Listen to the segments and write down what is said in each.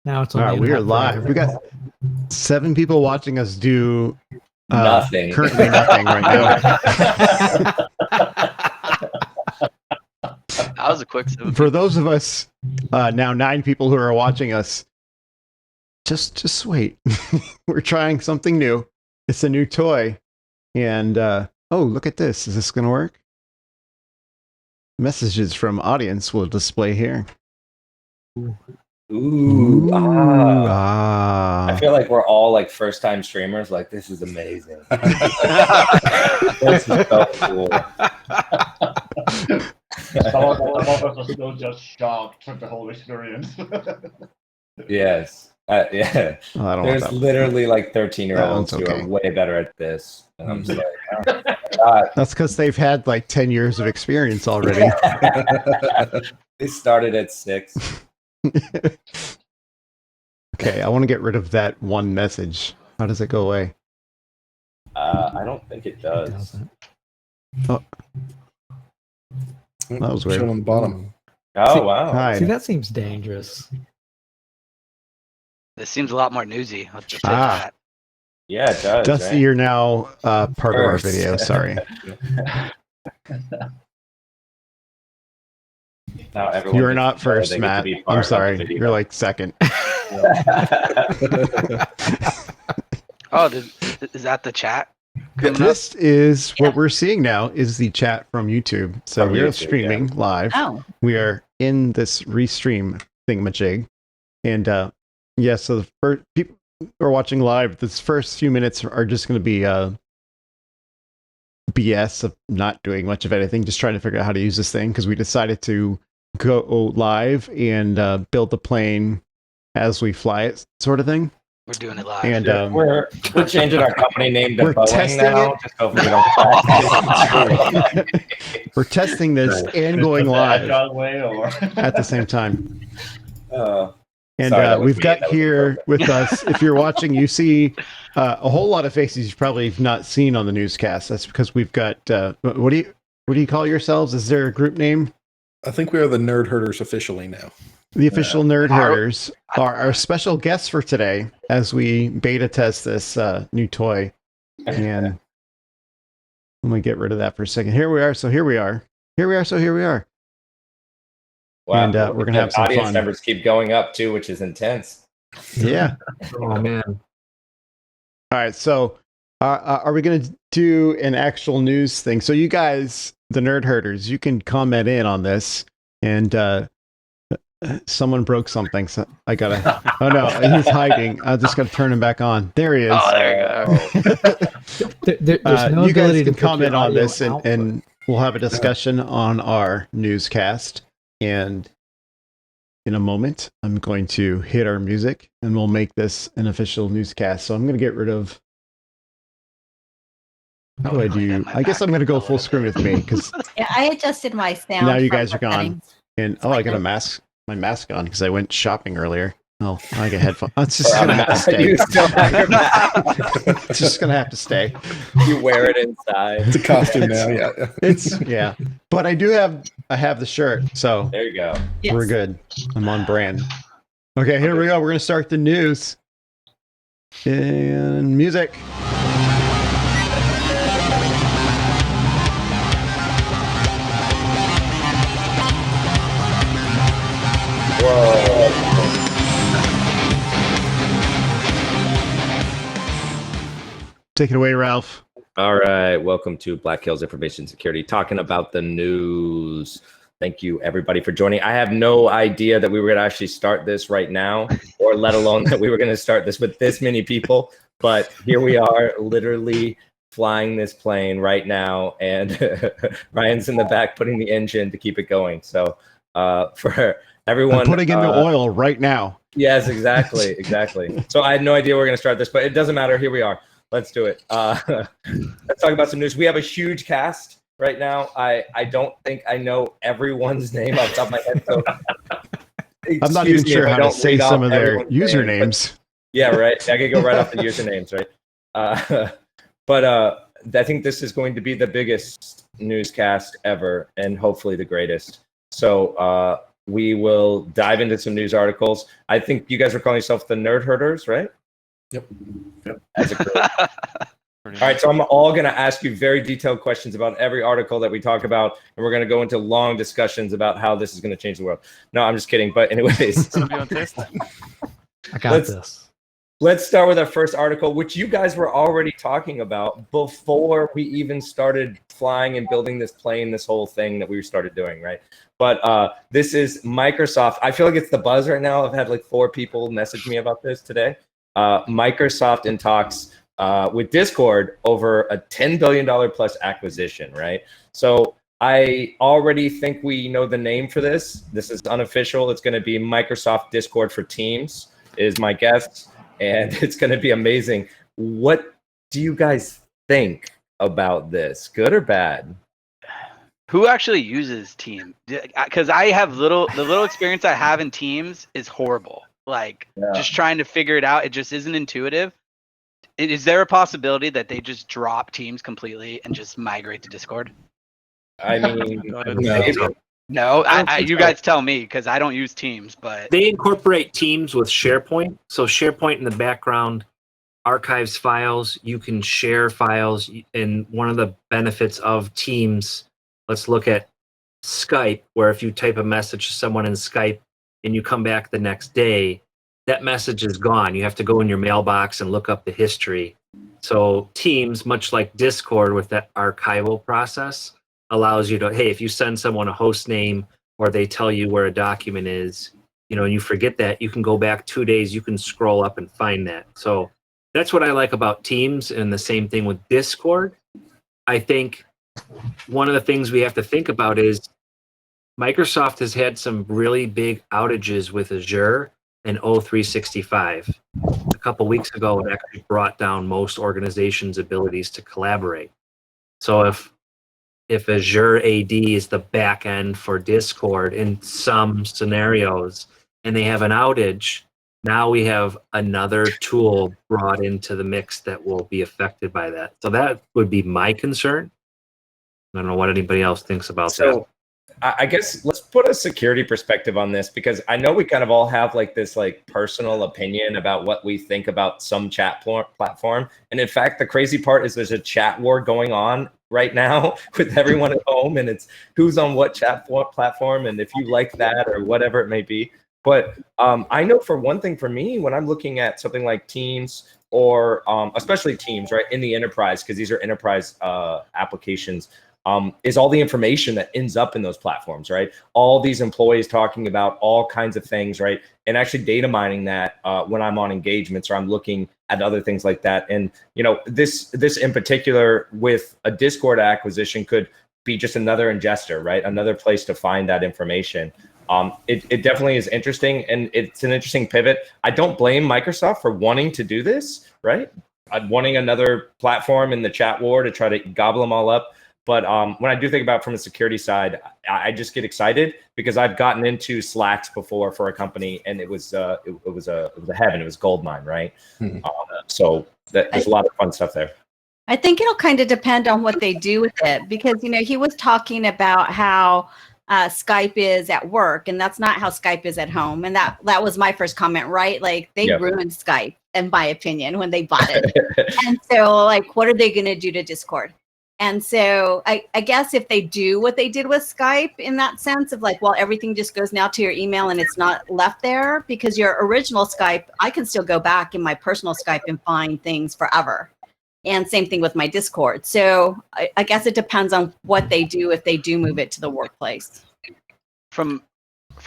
Now it's All on. right, we are live. We got 7 people watching us do nothing. Currently nothing right now. That was a quick 7. For those of us now 9 people who are watching us, just wait. We're trying something new. It's a new toy, and oh, look at this. Is this going to work? Messages from audience will display here. Ooh, ah. I feel like we're all like first-time streamers. Like, this is amazing. This is so cool. Some of us are still just shocked at the whole experience. Yes. Yeah. Oh, I don't There's want that. literally like 13-year-olds That one's okay. who are way better at this. And I'm just like, oh, God. That's because they've had like 10 years of experience already. They started at 6. Okay, I want to get rid of that one message. How does it go away? I don't think it does. Oh, that was weird. Shown on the bottom. Oh, wow. Hi. See, that seems dangerous. This seems a lot more newsy. Let's just Ah. that. Yeah, it does. Dusty, right? you're now part of our First. video. Sorry. Now everyone You're gets not to know first, they get to Matt. be part I'm of the sorry. video. You're like second. Oh, is that the chat? coming up? This is what we're seeing now is the chat from YouTube. So From we are YouTube, streaming live. Oh, We are in this restream thingamajig. And yeah, so the first people who are watching live, this first few minutes are just going to be BS of not doing much of anything, just trying to figure out how to use this thing because we decided to go live and build the plane as we fly it, sort of thing. We're doing it live. And we're changing our company name to We're Boeing testing now. it. Just hopefully we don't we're testing this and going live Agile way, or at the same time. And Sorry, that was we've me. got That was here perfect. with us, if you're watching, you see a whole lot of faces you probably have not seen on the newscast. That's because we've got, what do you call yourselves? Is there a group name? I think we are the Nerd Herders officially now. The official Nerd Our- Herders are our special guests for today as we beta test this new toy. And let me get rid of that for a second. Here we are. So here we are. Here we are. So here we are. Wow. And, we're gonna have some audience fun. numbers keep going up too, which is intense. Yeah. Oh man. All right, so are we going to do an actual news thing? So you guys, the Nerd Herders, you can comment in on this. And someone broke something, so I gotta. Oh no, he's hiding. I just gotta turn him back on. There he is. Oh, there you go. There's no you guys ability can to put your comment on audio this, output. and we'll have a discussion on our newscast. And in a moment, I'm going to hit our music, and we'll make this an official newscast. So I'm going to get rid of. How do I do? I guess I'm going to go full screen with me because yeah, I adjusted my sound. now you from guys are the gone. settings. And oh, I got a mask, my mask on because I went shopping earlier. Oh, I got headphones. It's just gonna have to stay. You still have your mask. It's just gonna have to stay. You wear it inside. It's a costume now. Yeah. It's yeah, but I have the shirt, so There you go. Yes. we're good. I'm on brand. Okay, here we go. We're gonna start the news. And music. Whoa. Take it away, Ralph. All right. Welcome to Black Hills Information Security, talking about the news. Thank you, everybody, for joining. I have no idea that we were going to actually start this right now, or let alone that we were going to start this with this many people. But here we are, literally flying this plane right now, and Ryan's in the back putting the engine to keep it going. So for everyone, I'm putting in the oil right now. Yes, exactly. So I had no idea we were going to start this, but it doesn't matter. Here we are. Let's do it. Let's talk about some news. We have a huge cast right now. I don't think I know everyone's name off the top of my head. So I'm not even excuse me sure if I how to don't say read off some of their everyone's name, but- usernames. Yeah, right. I could go right off the usernames, right? But I think this is going to be the biggest newscast ever, and hopefully the greatest. So we will dive into some news articles. I think you guys were calling yourself the Nerd Herders, right? Yep. As a group. All right, so I'm all going to ask you very detailed questions about every article that we talk about, and we're going to go into long discussions about how this is going to change the world. No, I'm just kidding. But anyways, I got this. let's start with our first article, which you guys were already talking about before we even started flying and building this plane, this whole thing that we started doing, right? But this is Microsoft. I feel like it's the buzz right now. I've had like 4 people message me about this today. Microsoft in talks with Discord over a $10 billion plus acquisition, right? So I already think we know the name for this. This is unofficial. It's going to be Microsoft Discord for Teams is my guess, and it's going to be amazing. What do you guys think about this? Good or bad? Who actually uses Teams? Because I have the little experience I have in Teams is horrible. Like just trying to figure it out, it just isn't intuitive. Is there a possibility that they just drop Teams completely and just migrate to Discord? I mean, No, you guys tell me because I don't use Teams, but they incorporate Teams with SharePoint. So SharePoint in the background archives files. You can share files, and one of the benefits of Teams. Let's look at Skype, where if you type a message to someone in Skype and you come back the next day, that message is gone. You have to go in your mailbox and look up the history. So Teams, much like Discord with that archival process, allows you to, hey, if you send someone a host name or they tell you where a document is, and you forget that, you can go back 2 days, you can scroll up and find that. So that's what I like about Teams, and the same thing with Discord. I think one of the things we have to think about is Microsoft has had some really big outages with Azure and O365. A couple weeks ago, it actually brought down most organizations' abilities to collaborate. So if Azure AD is the back end for Discord in some scenarios, and they have an outage, now we have another tool brought into the mix that will be affected by that. So that would be my concern. I don't know what anybody else thinks about that. I guess let's put a security perspective on this, because I know we kind of all have like this like personal opinion about what we think about some chat platform. And in fact, the crazy part is there's a chat war going on right now with everyone at home, and it's who's on what chat platform and if you like that or whatever it may be. But I know for one thing, for me, when I'm looking at something like Teams or especially Teams, right, in the enterprise, because these are enterprise applications, is all the information that ends up in those platforms, right? All these employees talking about all kinds of things, right? And actually data mining that when I'm on engagements or I'm looking at other things like that. And, this in particular with a Discord acquisition could be just another ingester, right? Another place to find that information. It definitely is interesting, and it's an interesting pivot. I don't blame Microsoft for wanting to do this, right? Wanting another platform in the chat war to try to gobble them all up. But when I do think about it from a security side, I just get excited because I've gotten into Slacks before for a company, and it was a heaven. It was goldmine, right? Mm-hmm. So there's a lot of fun stuff there. I think it'll kind of depend on what they do with it, because he was talking about how Skype is at work, and that's not how Skype is at home. And that was my first comment, right? Like they ruined Skype, in my opinion, when they bought it. And so, like, what are they going to do to Discord? And so I guess if they do what they did with Skype in that sense of like, well, everything just goes now to your email and it's not left there, because your original Skype, I can still go back in my personal Skype and find things forever. And same thing with my Discord. So I guess it depends on what they do if they do move it to the workplace. From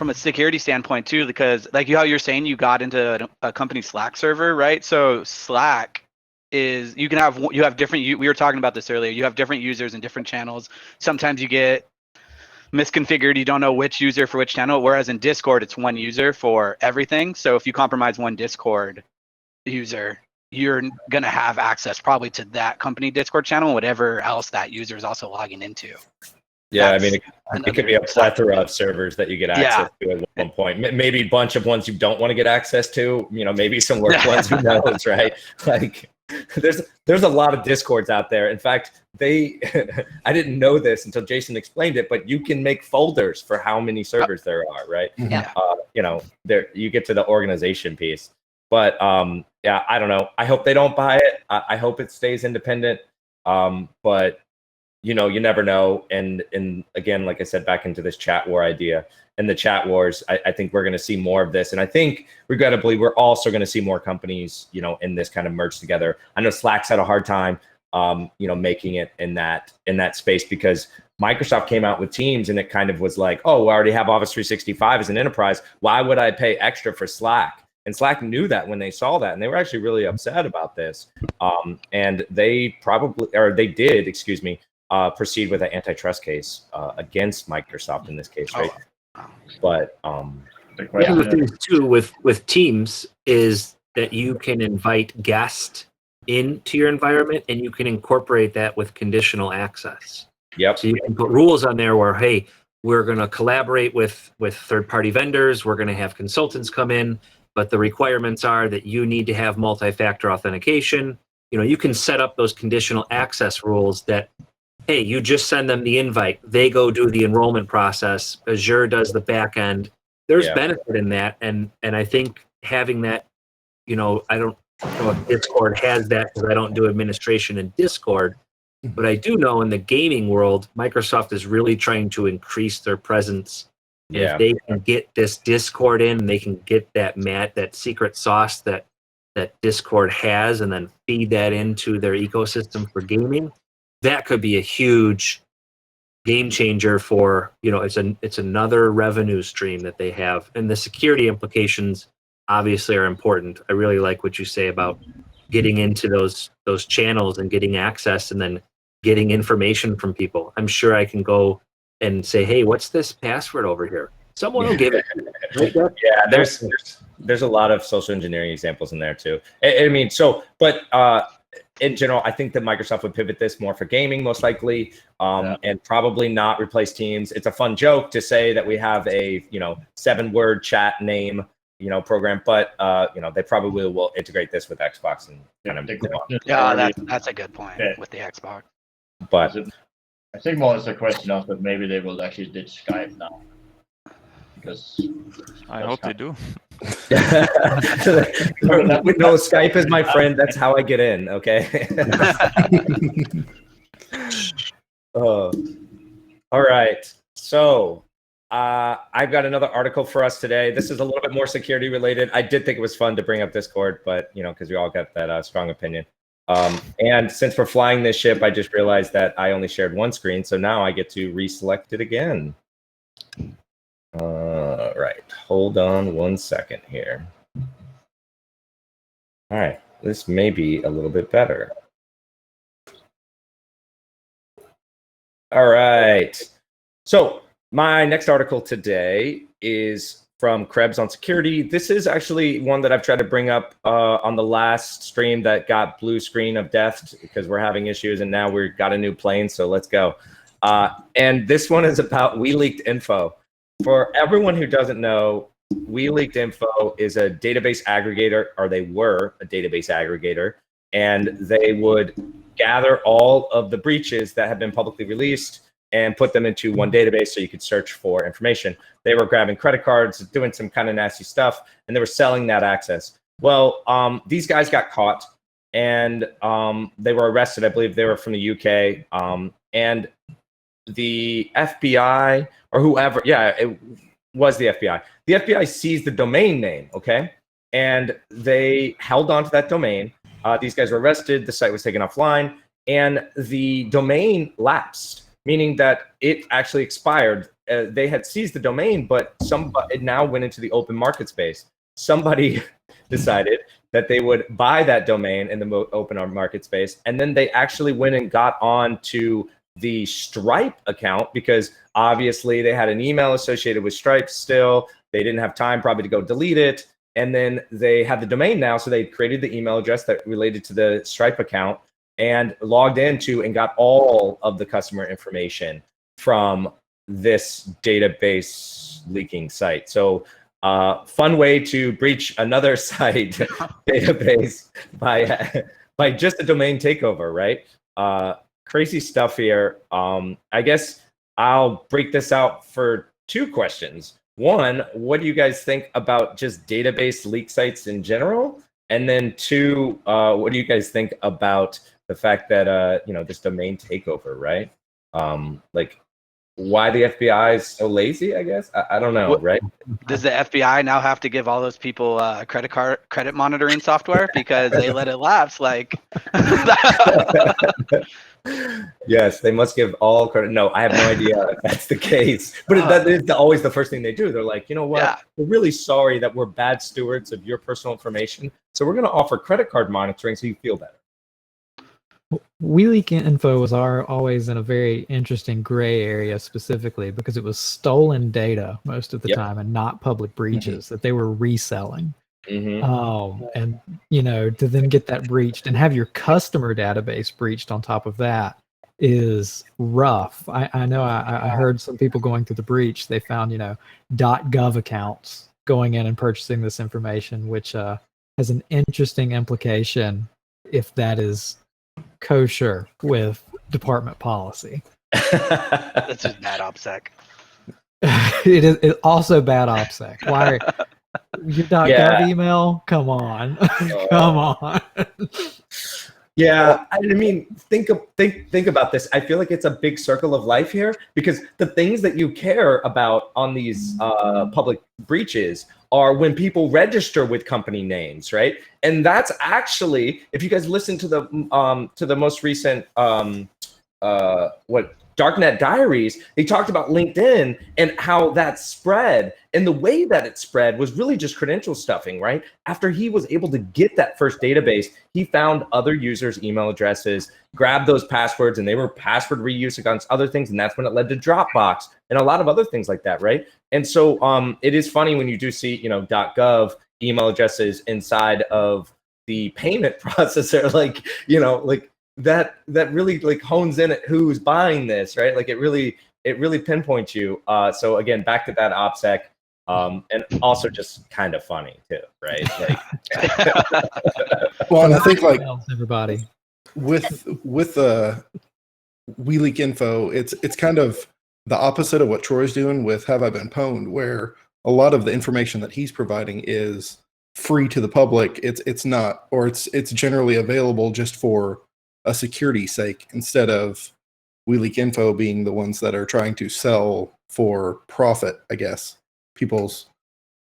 a security standpoint too, because like how you're saying you got into a company Slack server, right? So Slack is you have different, we were talking about this earlier, you have different users and different channels. Sometimes you get misconfigured, you don't know which user for which channel, whereas in Discord it's one user for everything. So if you compromise one Discord user, you're going to have access probably to that company Discord channel, whatever else that user is also logging into. Yeah, I mean, it could be a plethora of servers that you get access to at one point. Maybe a bunch of ones you don't want to get access to, maybe some work ones, who knows, right? Like, there's a lot of discords out there. In fact, I didn't know this until Jason explained it, but you can make folders for how many servers there are, right? Yeah. There you get to the organization piece. But yeah, I don't know. I hope they don't buy it. I hope it stays independent. But you never know. And again, like I said, back into this chat war idea and the chat wars, I think we're going to see more of this. And I think, regrettably, we're also going to see more companies, in this kind of merge together. I know Slack's had a hard time, making it in that space, because Microsoft came out with Teams and it kind of was like, oh, we already have Office 365 as an enterprise. Why would I pay extra for Slack? And Slack knew that when they saw that, and they were actually really upset about this. And they did, proceed with an antitrust case against Microsoft in this case, right? But one of the things too with Teams is that you can invite guests into your environment, and you can incorporate that with conditional access. Yep. So you can put rules on there where, hey, we're going to collaborate with third-party vendors. We're going to have consultants come in, but the requirements are that you need to have multi-factor authentication. You can set up those conditional access rules that, hey, you just send them the invite. They go do the enrollment process. Azure does the back end. There's benefit in that. And I think having that, I don't know if Discord has that, because I don't do administration in Discord. But I do know in the gaming world, Microsoft is really trying to increase their presence. Yeah. If they can get this Discord in, they can get that secret sauce that Discord has, and then feed that into their ecosystem for gaming. That could be a huge game changer for, it's another revenue stream that they have. And the security implications obviously are important. I really like what you say about getting into those channels and getting access and then getting information from people. I'm sure I can go and say, hey, what's this password over here? Someone will give it. Yeah, there's a lot of social engineering examples in there too. In general, I think that Microsoft would pivot this more for gaming, most likely, and probably not replace Teams. It's a fun joke to say that we have a 7-word chat name program, but they probably will integrate this with Xbox and kind of. Yeah, that's a good point with the Xbox. But I think more is a question of that maybe they will actually ditch Skype now, because I hope they do. No, Skype is my friend. That's how I get in. Okay. All right. So I've got another article for us today. This is a little bit more security related. I did think it was fun to bring up Discord, but because we all got that strong opinion. And since we're flying this ship, I just realized that I only shared one screen, so now I get to reselect it again. Right, hold on 1 second here. All right, this may be a little bit better. All right, so my next article today is from Krebs on security. This is actually one that I've tried to bring up on the last stream that got blue screen of death because we're having issues, and now we've got a new plane, so let's go. And this one is about WeLeaked Info. For everyone who doesn't know, WeLeaked Info is a database aggregator, or they were a database aggregator, and they would gather all of the breaches that have been publicly released and put them into one database so you could search for information. They were grabbing credit cards, doing some kind of nasty stuff, and they were selling that access. Well, these guys got caught, and they were arrested. I believe they were from the UK, and the FBI or whoever, it was the FBI. The FBI seized the domain name, okay? And they held on to that domain. These guys were arrested. The site was taken offline, and the domain lapsed, meaning that it actually expired. They had seized the domain, but it now went into the open market space. Somebody decided that they would buy that domain in the open market space, and then they actually went and got on to the Stripe account, because obviously they had an email associated with Stripe still. They didn't have time probably to go delete it. And then they had the domain now, so they created the email address that related to the Stripe account and logged into and got all of the customer information from this database leaking site. So fun way to breach another site database by by just a domain takeover, right? Crazy stuff here. I guess I'll break this out for 2 questions. One, what do you guys think about just database leak sites in general? And then 2, what do you guys think about the fact that this domain takeover, right? Like, why the FBI is so lazy? I guess I don't know, right? Does the FBI now have to give all those people credit monitoring software because they let it lapse? Like, yes, they must give all credit. No, I have no idea if that's the case. But that is always the first thing they do. They're like, you know what? Yeah. We're really sorry that we're bad stewards of your personal information. So we're going to offer credit card monitoring so you feel better. WeLeakInfo was always in a very interesting gray area, specifically because it was stolen data most of the time and not public breaches that they were reselling. And to then get that breached and have your customer database breached on top of that is rough. I know I heard some people going through the breach, they found .gov accounts going in and purchasing this information, which has an interesting implication if that is kosher with department policy. That's just bad OPSEC. It is also bad OPSEC. Why your .gov email? Come on. Come on. Yeah, I mean, think about this. I feel like it's a big circle of life here, because the things that you care about on these public breaches are when people register with company names, right? And that's actually, if you guys listen to the most recent Darknet Diaries, they talked about LinkedIn and how that spread, and the way that it spread was really just credential stuffing, right? After he was able to get that first database, he found other users' email addresses, grabbed those passwords, and they were password reuse against other things, and that's when it led to Dropbox and a lot of other things like that, right? And so it is funny when you do see, .gov email addresses inside of the payment processor, like that really hones in at who's buying this, right? Like it really pinpoints you. So again, back to that OPSEC, and also just kind of funny too, right? Like, well, and I think everybody with the WeLeakInfo, it's kind of the opposite of what Troy's doing with Have I Been Pwned, where a lot of the information that he's providing is free to the public. It's not, or it's generally available just for a security sake, instead of WeLeakInfo being the ones that are trying to sell for profit, I guess, people's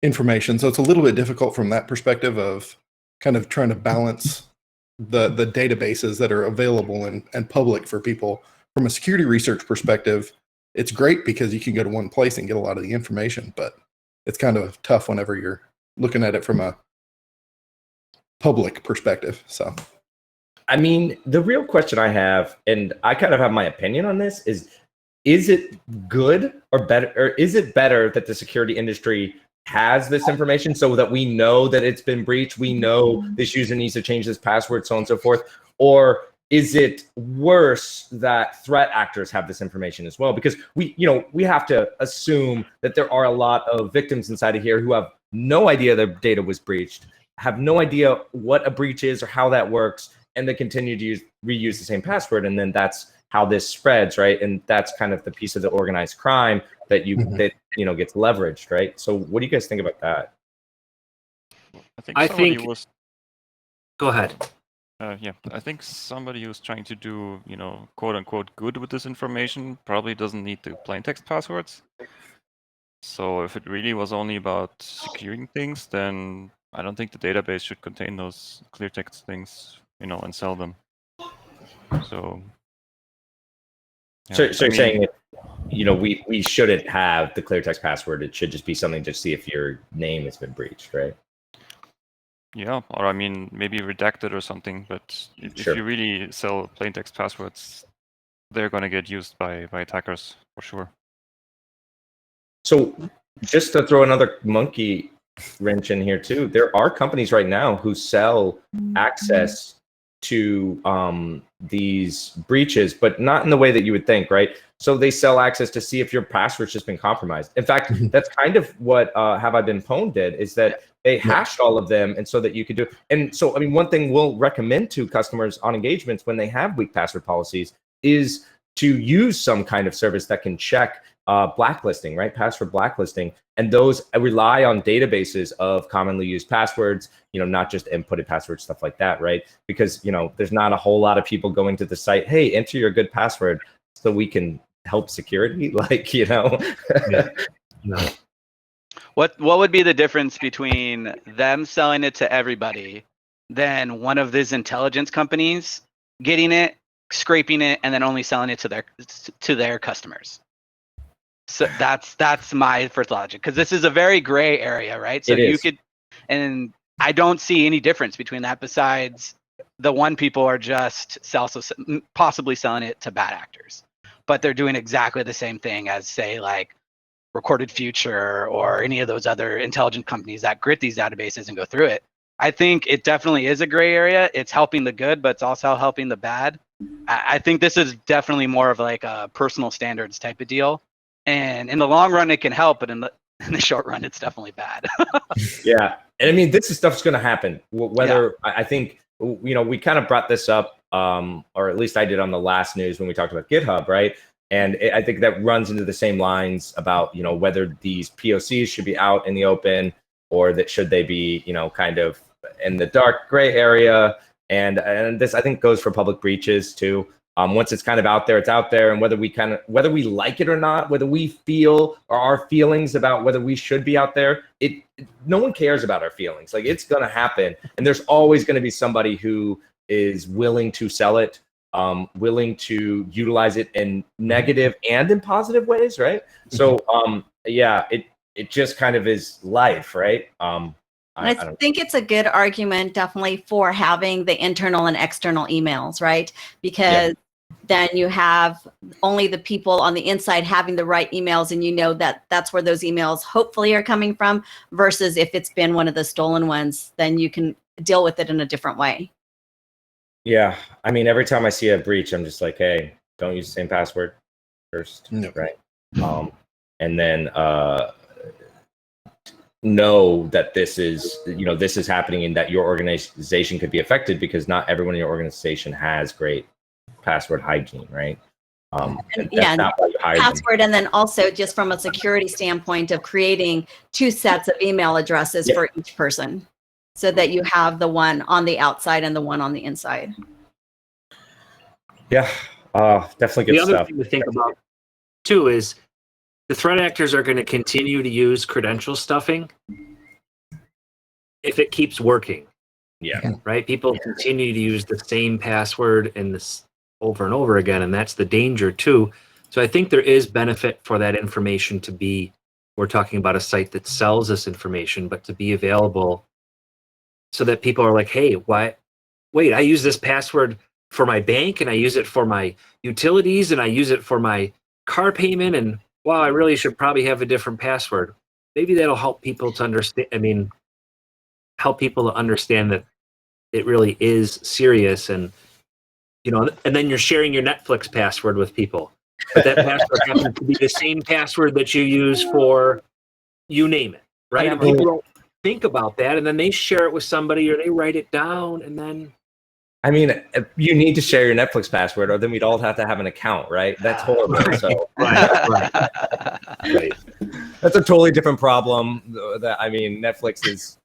information. So it's a little bit difficult from that perspective of kind of trying to balance the databases that are available and public for people. From a security research perspective, it's great because you can go to one place and get a lot of the information, but it's kind of tough whenever you're looking at it from a public perspective. So I mean, the real question I have, and I kind of have my opinion on this, is it good or better, or is it better that the security industry has this information so that we know that it's been breached, we know this user needs to change this password, so on and so forth? Or is it worse that threat actors have this information as well? Because we have to assume that there are a lot of victims inside of here who have no idea their data was breached, have no idea what a breach is or how that works, and they continue to reuse the same password, and then that's how this spreads, right? And that's kind of the piece of the organized crime that gets leveraged, right? So, what do you guys think about that? I think. Go ahead. I think somebody who's trying to do, quote unquote, good with this information probably doesn't need the plain text passwords. So, if it really was only about securing things, then I don't think the database should contain those clear text things, and sell them. So you're saying, we shouldn't have the clear text password. It should just be something to see if your name has been breached, right? Yeah, or maybe redacted or something. But if you really sell plain text passwords, they're going to get used by attackers for sure. So just to throw another monkey wrench in here too, there are companies right now who sell access to these breaches, but not in the way that you would think, right? So they sell access to see if your password's just been compromised. In fact, that's kind of what Have I Been Pwned did, is that they hashed all of them, and so that you could do. And so, I mean, one thing we'll recommend to customers on engagements when they have weak password policies is to use some kind of service that can check blacklisting, right? Password blacklisting. And those rely on databases of commonly used passwords, not just inputted passwords, stuff like that, right? Because, there's not a whole lot of people going to the site, hey, enter your good password so we can help security. No. What would be the difference between them selling it to everybody, then one of these intelligence companies getting it, scraping it, and then only selling it to their customers? So that's my first logic, because this is a very gray area, right? So and I don't see any difference between that besides the one people are just possibly selling it to bad actors, but they're doing exactly the same thing as, say, like Recorded Future or any of those other intelligent companies that grit these databases and go through it. I think it definitely is a gray area. It's helping the good, but it's also helping the bad. I think this is definitely more of like a personal standards type of deal. And in the long run, it can help, but in the short run, it's definitely bad. Yeah. And I mean, this stuff's going to happen. I think, we kind of brought this up, or at least I did on the last news when we talked about GitHub, right? And I think that runs into the same lines about, whether these POCs should be out in the open or that should they be, kind of in the dark gray area. And this, I think, goes for public breaches too. Once it's kind of out there, it's out there. And whether we like it or not, whether we feel or our feelings about whether we should be out there, no one cares about our feelings. Like, it's going to happen. And there's always going to be somebody who is willing to sell it, willing to utilize it in negative and in positive ways, right? So, it just kind of is life, right? I think it's a good argument, definitely, for having the internal and external emails, right? Because then you have only the people on the inside having the right emails, and that's where those emails hopefully are coming from, versus if it's been one of the stolen ones, then you can deal with it in a different way. Yeah. I mean, every time I see a breach, I'm just like, hey, don't use the same password first, right? And then know that this is happening and that your organization could be affected, because not everyone in your organization has great password hygiene, right? Password, and then also just from a security standpoint of creating 2 sets of email addresses for each person, so that you have the one on the outside and the one on the inside. Yeah, definitely good stuff. The other thing to think about too is the threat actors are going to continue to use credential stuffing if it keeps working. Yeah. Right? People continue to use the same password and this over and over again, and that's the danger too. So I think there is benefit for that information to be, we're talking about a site that sells this information, but to be available so that people are like, hey, wait, I use this password for my bank, and I use it for my utilities, and I use it for my car payment, and wow, I really should probably have a different password. Maybe that'll help people to understand, help people to understand that it really is serious, and and then you're sharing your Netflix password with people. But that password happens to be the same password that you use for you name it, right? And people don't think about that, and then they share it with somebody or they write it down, and then I mean, you need to share your Netflix password, or then we'd all have to have an account, right? That's horrible. So right. That's a totally different problem. Netflix is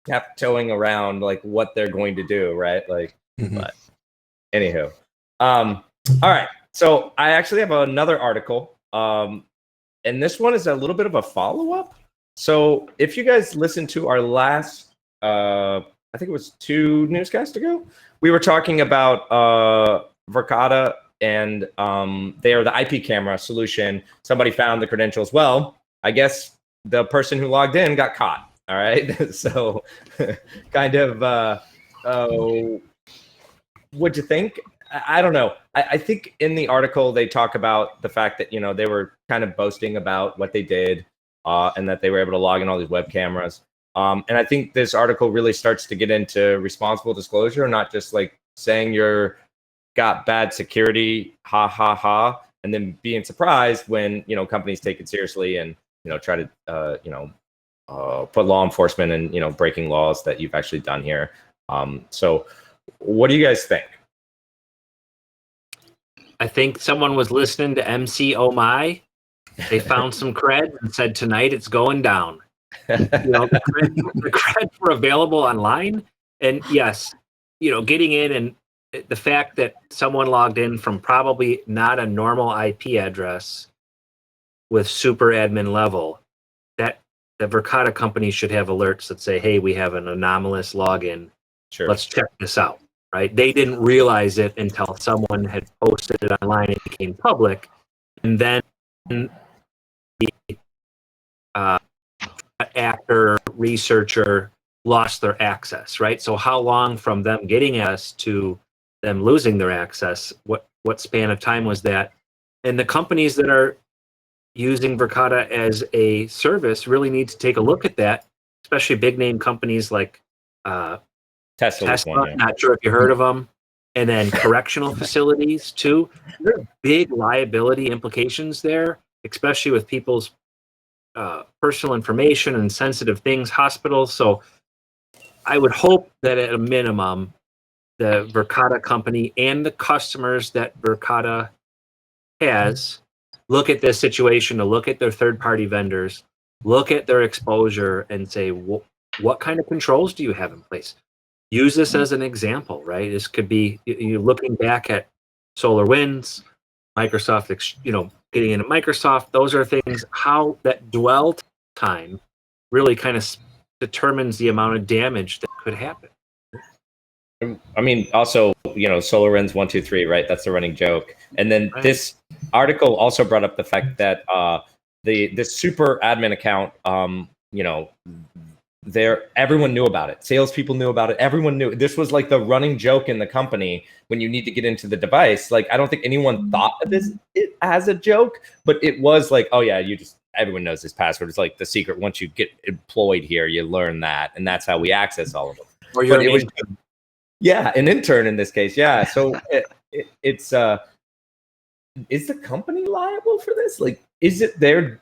tiptoeing around like what they're going to do, right? Like, but anywho, all right. So I actually have another article, and this one is a little bit of a follow-up. So if you guys listened to our last, I think it was 2 newscasts ago, we were talking about Verkada, and they are the IP camera solution. Somebody found the credentials. Well, I guess the person who logged in got caught. All right. So kind of, what'd you think? I don't know. I think in the article, they talk about the fact that, they were kind of boasting about what they did, and that they were able to log in all these web cameras. And I think this article really starts to get into responsible disclosure, not just like saying you're got bad security, ha, ha, ha, and then being surprised when, companies take it seriously and, try to, put law enforcement and breaking laws that you've actually done here. So what do you guys think? I think someone was listening to MC Oh My. They found some creds and said, tonight it's going down. The creds were available online. And yes, getting in, and the fact that someone logged in from probably not a normal IP address with super admin level, that the Verkada company should have alerts that say, hey, we have an anomalous login. Sure. Let's check this out. Right? They didn't realize it until someone had posted it online and it became public. And then the actor, researcher lost their access, right? So how long from them getting us to them losing their access? What span of time was that? And the companies that are using Verkada as a service really need to take a look at that, especially big name companies like Tesla. Not sure if you heard of them. And then correctional facilities too. There are big liability implications there, especially with people's personal information and sensitive things, hospitals. So I would hope that at a minimum, the Verkada company and the customers that Verkada has look at this situation, to look at their third-party vendors, look at their exposure and say, what kind of controls do you have in place? Use this as an example, right? This could be, you're looking back at SolarWinds, Microsoft, getting into Microsoft. Those are things, how that dwell time really kind of determines the amount of damage that could happen. I mean, also, SolarWinds 1, 2, 3, right? That's the running joke. And then this article also brought up the fact that the super admin account, everyone knew about it. Salespeople knew about it. Everyone knew. This was like the running joke in the company when you need to get into the device. Like, I don't think anyone thought of this as a joke, but it was like, oh yeah, everyone knows this password. It's like the secret. Once you get employed here, you learn that, and that's how we access all of them. Or you're an intern in this case. Yeah. So it's is the company liable for this? Like, is it their?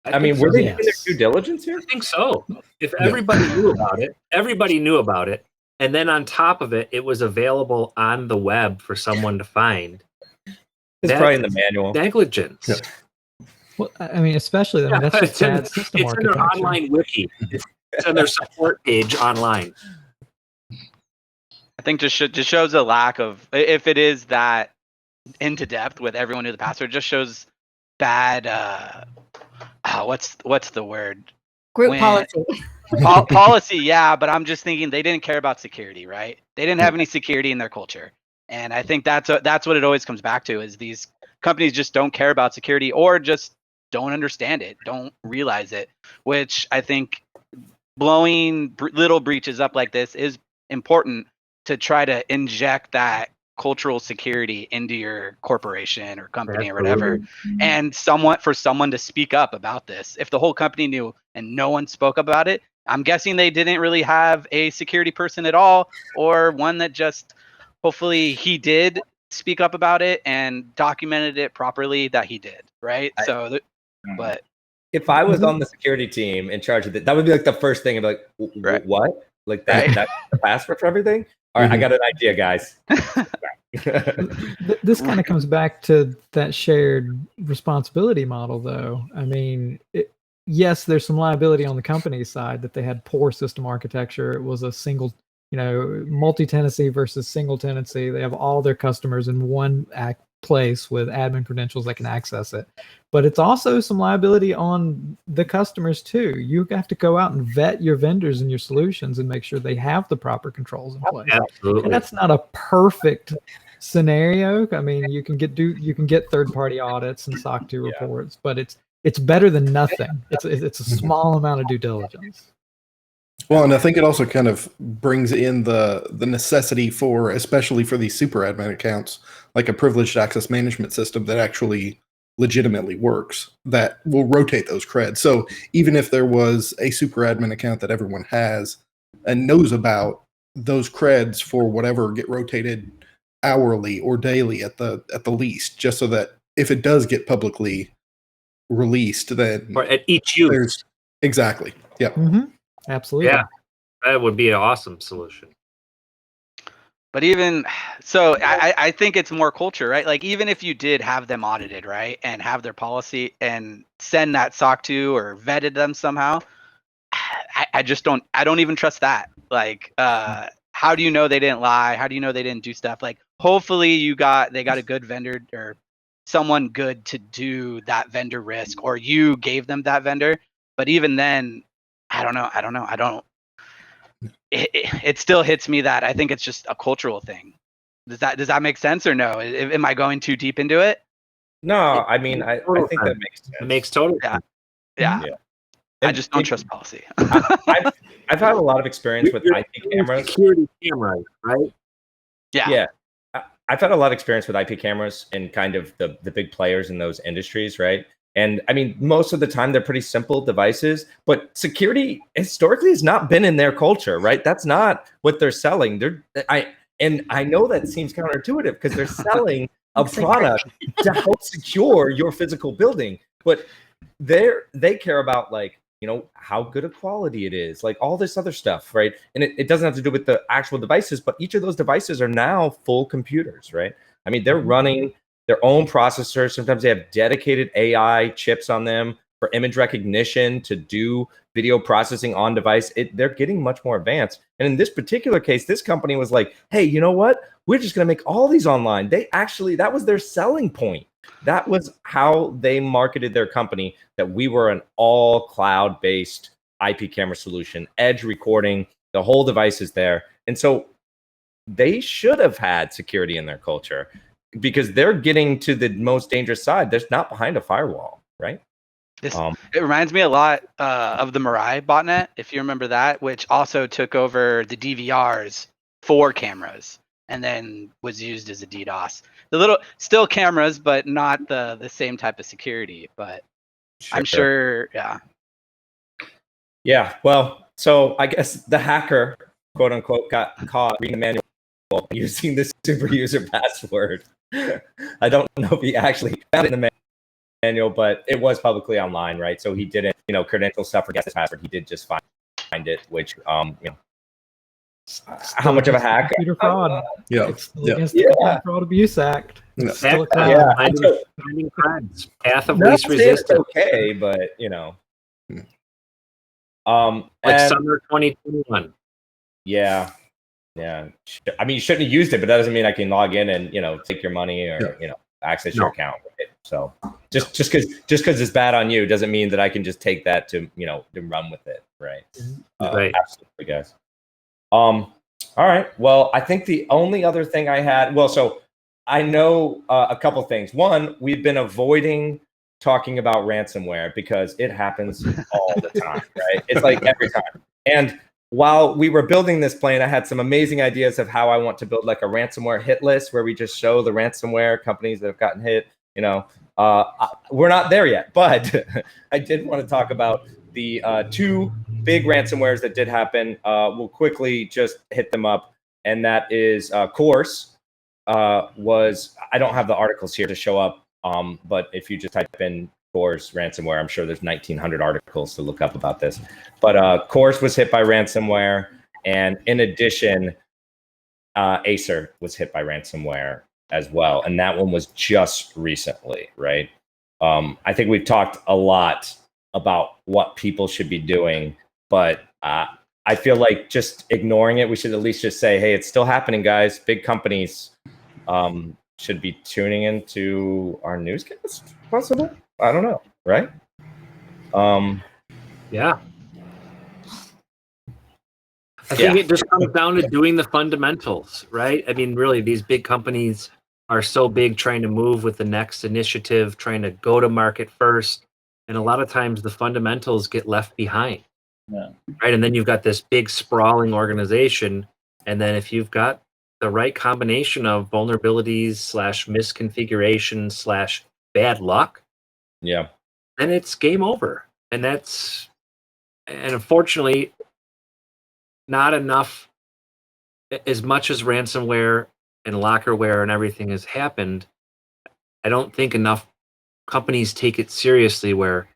I mean, were they doing their due diligence here? I think so. If everybody knew about it, and then on top of it, it was available on the web for someone to find. It's probably in the manual. Negligence. Yeah. Well, I mean, especially that's just bad system architecture. It's in their online wiki. It's on their support page online. I think just shows a lack of, if it is that into depth with everyone knew the password, just shows bad. What's the word? Group policy. Policy, yeah, but I'm just thinking they didn't care about security, right? They didn't have any security in their culture, and I think that's what it always comes back to, is these companies just don't care about security, or just don't understand it, don't realize it, which I think blowing little breaches up like this is important to try to inject that cultural security into your corporation or company or whatever, and for someone to speak up about this. If the whole company knew and no one spoke about it, I'm guessing they didn't really have a security person at all, or one that just, hopefully he did speak up about it and documented it properly that he did, right? But if I was on the security team in charge of it, that would be like the first thing. I'd be like, what? Like that? That's the password for everything? All right, I got an idea, guys. This kind of comes back to that shared responsibility model, though. I mean, yes, there's some liability on the company side that they had poor system architecture. It was a single, multi-tenancy versus single tenancy. They have all their customers in one place with admin credentials that can access it. But it's also some liability on the customers too. You have to go out and vet your vendors and your solutions and make sure they have the proper controls in place. Absolutely. And that's not a perfect scenario. I mean, you can get third-party audits and SOC 2 reports, but it's better than nothing. It's a small amount of due diligence. Well, and I think it also kind of brings in the necessity for, especially for these super admin accounts, like a privileged access management system that actually legitimately works, that will rotate those creds. So even if there was a super admin account that everyone has and knows about, those creds for whatever get rotated hourly or daily at the least, just so that if it does get publicly released, then or at each use. Exactly. Yep. Absolutely. Yeah, that would be an awesome solution. But even so, I think it's more culture, right? Like even if you did have them audited, right, and have their policy and send that SOC to or vetted them somehow, I just don't. I don't even trust that. Like, how do you know they didn't lie? How do you know they didn't do stuff? Like, hopefully they got a good vendor or someone good to do that vendor risk, or you gave them that vendor. But even then, I don't know. I don't. It still hits me that I think it's just a cultural thing. Does that make sense or no? Am I going too deep into it? No, I mean, I think that makes sense. It makes total sense. Yeah. I And just don't trust policy. I've had a lot of experience with IP cameras. Security cameras, right? Yeah. I've had a lot of experience with IP cameras and kind of the big players in those industries, right? And I mean, most of the time they're pretty simple devices, but security historically has not been in their culture, right? That's not what they're selling. I know that seems counterintuitive because they're selling a product to help secure your physical building, but they care about, like, you know, how good a quality it is, like all this other stuff, right? And it doesn't have to do with the actual devices, but each of those devices are now full computers, right? I mean, they're running their own processors. Sometimes they have dedicated AI chips on them for image recognition to do video processing on device. They're getting much more advanced. And in this particular case, this company was like, hey, you know what? We're just going to make all these online. That was their selling point. That was how they marketed their company, that we were an all cloud-based IP camera solution, edge recording, the whole device is there. And so they should have had security in their culture, because they're getting to the most dangerous side. They're not behind a firewall, right? It reminds me a lot of the Mirai botnet, if you remember that, which also took over the DVRs for cameras and then was used as a DDoS. Still cameras, but not the same type of security. But I'm sure, yeah. Yeah, well, so I guess the hacker, quote unquote, got caught reading the manual using the super user password. I don't know if he actually found it in the manual, but it was publicly online, right? So he didn't, credential stuff or guess his password. He did just find it, which, how much of a hack? Computer fraud. Yeah. It's still against the Computer Fraud Abuse Act. It's still a crime. Yeah. Finding crimes. Path of Not least saying it's resistance. okay, but Like summer 2021. Yeah. I mean, you shouldn't have used it, but that doesn't mean I can log in and take your money or access your account with it. So just because it's bad on you doesn't mean that I can just take that to to run with it, right? Right. Absolutely, guys. All right. Well, I think the only other thing I had. Well, so I know a couple things. One, we've been avoiding talking about ransomware because it happens all the time, right? It's like every time. And while we were building this plane, I had some amazing ideas of how I want to build like a ransomware hit list where we just show the ransomware companies that have gotten hit. We're not there yet, but I did want to talk about the two big ransomwares that did happen. We'll quickly just hit them up. And that is Course I don't have the articles here to show up, but if you just type in Course ransomware, I'm sure there's 1,900 articles to look up about this. But Course was hit by ransomware, and in addition, Acer was hit by ransomware as well, and that one was just recently, right? I think we've talked a lot about what people should be doing, but I feel like just ignoring it, we should at least just say, hey, it's still happening, guys. Big companies should be tuning into our newscast, possible? I don't know, right? Yeah. I think it just comes down to doing the fundamentals, right? I mean, really, these big companies are so big, trying to move with the next initiative, trying to go to market first. And a lot of times the fundamentals get left behind, right? And then you've got this big sprawling organization. And then if you've got the right combination of vulnerabilities / misconfiguration / bad luck, then it's game over. And unfortunately, not enough, as much as ransomware and lockerware and everything has happened, I don't think enough companies take it seriously, where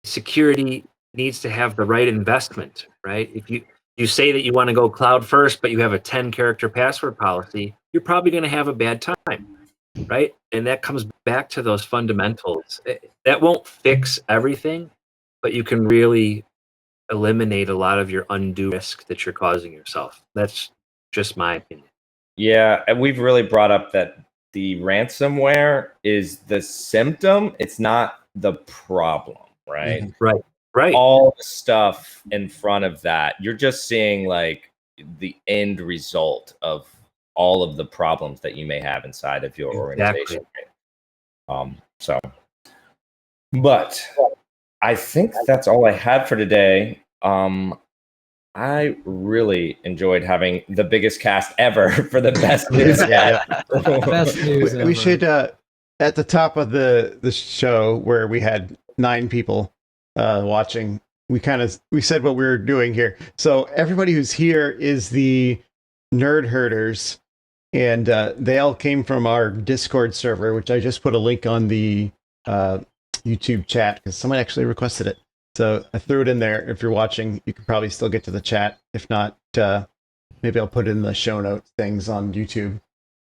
security needs to have the right investment, right? If you say that you want to go cloud first, but you have a 10-character password policy, you're probably going to have a bad time, right? And that comes back to those fundamentals. That won't fix everything, but you can really eliminate a lot of your undue risk that you're causing yourself. That's just my opinion. Yeah, and we've really brought up that the ransomware is the symptom. It's not the problem, right? Mm-hmm. Right. All the stuff in front of that, you're just seeing like the end result of all of the problems that you may have inside of your organization. So, but I think that's all I had for today. I really enjoyed having the biggest cast ever for the best news. Best news ever. We should at the top of the show where we had 9 people watching, we said what we were doing here. So everybody who's here is the Nerd Herders, and they all came from our Discord server, which I just put a link on the YouTube chat because someone actually requested it. So I threw it in there. If you're watching, you can probably still get to the chat. If not, maybe I'll put it in the show notes things on YouTube.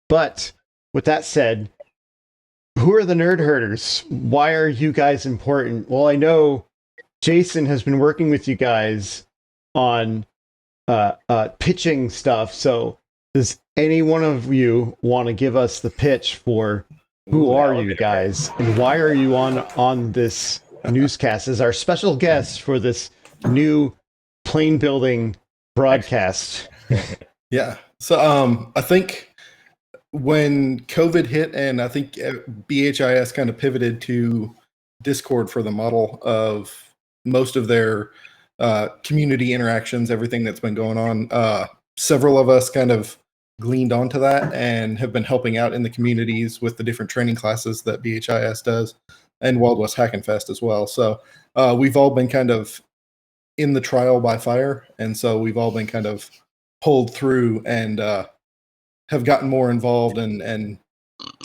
But with that said, who are the Nerd Herders? Why are you guys important? Well, I know Jason has been working with you guys on pitching stuff. So does any one of you want to give us the pitch for who are you guys and why are you on this newscast as our special guest for this new plane building broadcast? Yeah. So I think when COVID hit, and I think BHIS kind of pivoted to Discord for the model of most of their community interactions, everything that's been going on, several of us kind of gleaned onto that and have been helping out in the communities with the different training classes that BHIS does, and Wild West Hackin' Fest as well. So we've all been kind of in the trial by fire, and so we've all been kind of pulled through and have gotten more involved and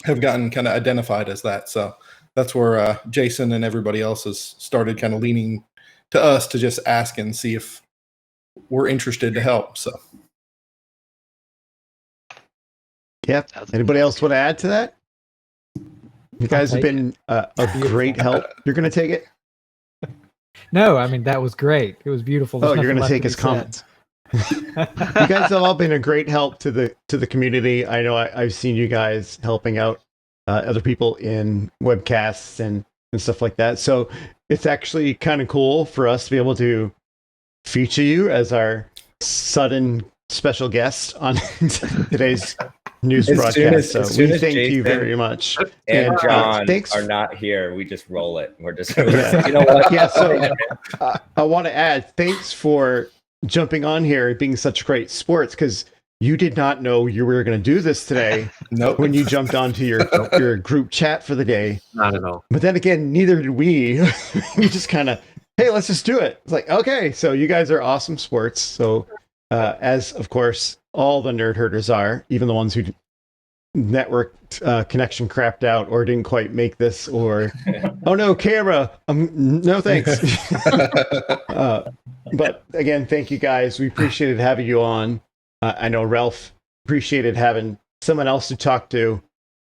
have gotten kind of identified as that. So that's where Jason and everybody else has started kind of leaning to us to just ask and see if we're interested to help. So yeah. Anybody else want to add to that? You guys have been a great help. You're going to take it? No, I mean, that was great. It was beautiful. There's you're going to nothing take his left to be comments. You guys have all been a great help to the community. I know I've seen you guys helping out other people in webcasts and stuff like that. So it's actually kind of cool for us to be able to feature you as our sudden special guest on today's news broadcast. So we thank you very much. And John thanks are not here. We just roll it. We're just, Yeah. you know what? Yeah. So I want to add thanks for jumping on here and being such great sports, because you did not know you were going to do this today. Nope. When you jumped onto your group chat for the day. Not at all. But then again, neither did we. We just kind of, hey, let's just do it. It's like, okay, so you guys are awesome sports. So as of course all the Nerd Herders are, even the ones who network connection crapped out or didn't quite make this, or oh no, camera, no thanks. But again, thank you guys. We appreciated having you on. I know Ralph appreciated having someone else to talk to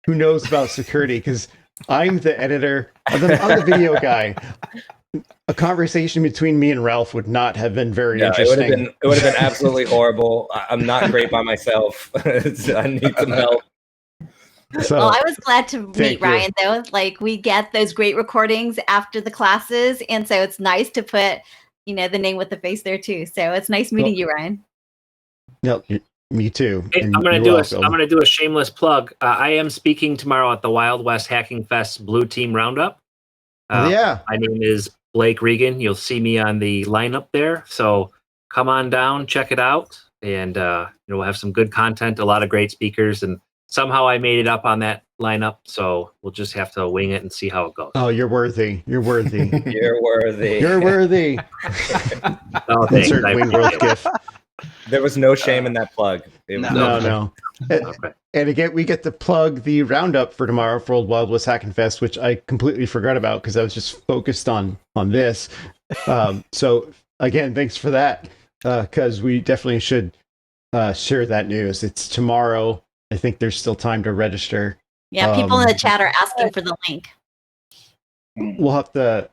who knows about security, because I'm the editor. I'm the video guy. A conversation between me and Ralph would not have been very interesting. It would have been absolutely horrible. I'm not great by myself. I need some help. So, well, I was glad to meet thank you. Ryan, though. Like, we get those great recordings after the classes, and so it's nice to put, the name with the face there too. So it's nice meeting you, Ryan. No, me too. Hey, I'm gonna do a shameless plug. I am speaking tomorrow at the Wild West Hacking Fest Blue Team Roundup. Yeah. My name is Blake Regan. You'll see me on the lineup there. So come on down, check it out, and we'll have some good content, a lot of great speakers, and somehow I made it up on that lineup. So we'll just have to wing it and see how it goes. Oh, you're worthy. You're worthy. You're worthy. You're worthy. Oh, thanks. Insert I Wing appreciate World it. GIF. There was no shame in that plug. It was No. Okay. And again, we get to plug the roundup for tomorrow for Old Wild West Hackin' Fest, which I completely forgot about because I was just focused on this. So again, thanks for that, because we definitely should share that news. It's tomorrow. I think there's still time to register. Yeah, people in the chat are asking for the link. We'll have to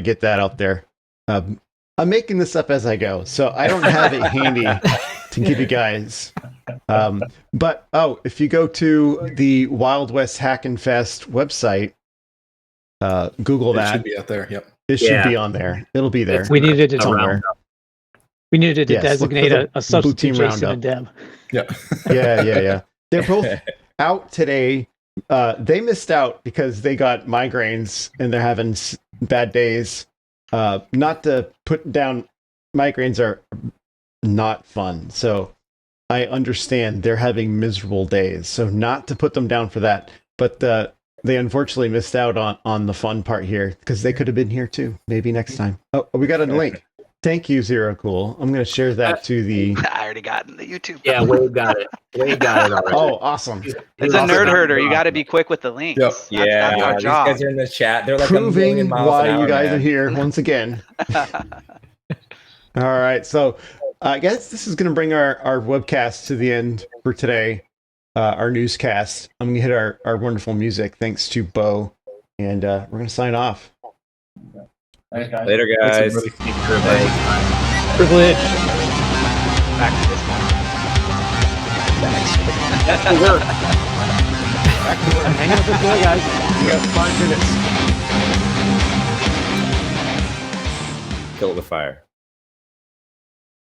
get that out there. I'm making this up as I go, so I don't have it handy to give you guys. But if you go to the Wild West Hack and Fest website, Google that. It should be out there. Yep. It should be on there. It'll be there. We needed to somewhere. We needed to Yes, designate look for a the Blue Team substitute Jason and Roundup. Deb. Yeah. Yeah. They're both out today. They missed out because they got migraines and they're having bad days. Not to put down, migraines are not fun. So I understand they're having miserable days. So not to put them down for that. But they unfortunately missed out on the fun part here because they could have been here too. Maybe next time. Oh, we got a link. Thank you, Zero Cool. I'm going to share that to the... I already got it in the YouTube. Yeah, Wade got it. Wade got it already. Oh, awesome. It's a nerd herder. You got to be quick with the links. Yep. That's our These job. guys are in the chat. They're like a million Proving miles why an hour, you guys man. are here once again. All right, so I guess this is going to bring our webcast to the end for today, our newscast. I'm going to hit our wonderful music, thanks to Bo, and we're going to sign off. Thanks, guys. Later, guys. Privilege. Back to this one. I'm hanging out this way, guys. You got 5 minutes. Kill it with fire.